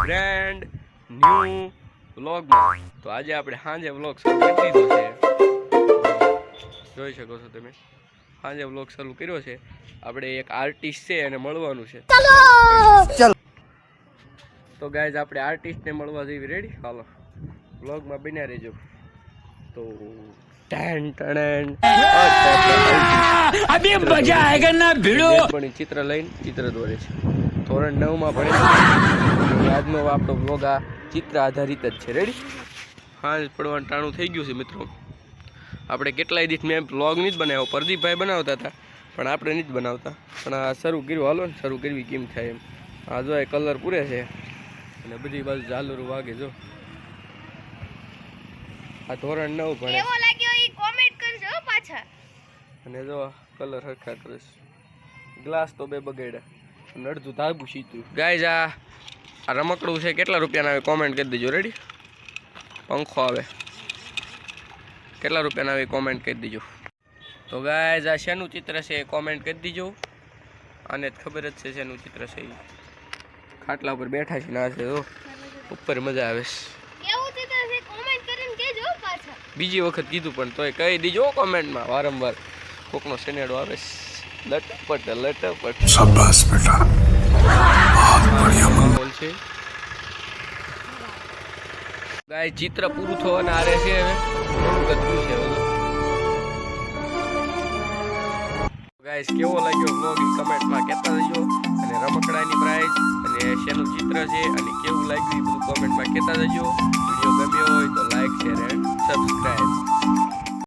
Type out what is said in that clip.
Brand new વ્લોગમાં. તો આજે આપણે સાંજે વ્લોગ શરૂ કરી દીધો છે. જોઈ શકો છો તમે, સાંજે વ્લોગ શરૂ કર્યો છે. આપણે એક આર્ટિસ્ટ છે એને મળવાનું છે. ચલો તો ગાઈઝ આપણે આર્ટિસ્ટને મળવા જઈએ. રેડી? હાલો વ્લોગમાં બન્યા રહેજો. તો અભી મજા આયેગા ના ભીડો. ચિત્ર લઈને ચિત્ર દોરે છે. ધોરણ 9 માં ભણે છે. આજનો આપણો વ્લોગ આ ચિત્ર આધારિત જ છે. રેડી? હા, પડવાનું ટાણું થઈ ગયું છે મિત્રો. આપણે કેટલાય દિવસ મેં વ્લોગ નહીં જ બનાવ્યો, પ્રદીપભાઈ બનાવતા હતા પણ આપણે નહીં જ બનાવતા. પણ આ શરૂ કર્યું. હાલો ને શરૂ કરવી કેમ થાય એમ. આ જો એ કલર પૂરે છે અને બધી બાજુ ઝાલરું વાગે. જો આ ધોરણ 9 ભણે. કેવો લાગ્યો ઈ કોમેન્ટ કરજો પાછા. અને જો કલર હરખા કરે છે. ગ્લાસ તો બે બગાડ્યા અને અડધું ધાગું સીતું. ગાઈઝ આ રમકડું છે, કેટલા રૂપિયાના આવે કોમેન્ટ કરી દેજો. રેડી? પંખો આવે, કેટલા રૂપિયાના આવે કોમેન્ટ કરી દેજો. તો ગાઈઝ આ શેનું ચિત્ર છે એ કોમેન્ટ કરી દેજો. આને જ ખબર જ છે શેનું ચિત્ર છે. ખાટલા ઉપર બેઠા છે ના છે. તો ઉપર મજા આવે છે. કેવું ચિત્ર છે કોમેન્ટ કરીને કહેજો પાછા. બીજી વખત કીધું પણ તોય કહી દીજો કોમેન્ટમાં. વારંવાર કોકનો સેનેડો આવે છે. લટપટ લટપટ. શાબાશ બેટા, બહુત બઢિયા માહોલ છે. ગાય ચિત્ર પૂરું થવાના આરે છે. હવે થોડું ગતું છે. ગાઈસ કેવો લાગ્યો વ્લોગ એ કમેન્ટમાં કહેતા રહેજો. અને રમકડાની પ્રાઇસ અને શેનું ચિત્ર છે અને કેવું લાગ્યું એ બધું કોમેન્ટમાં કહેતા રહેજો. વિડીયો ગમ્યો હોય તો લાઈક શેર એન્ડ સબસ્ક્રાઈબ.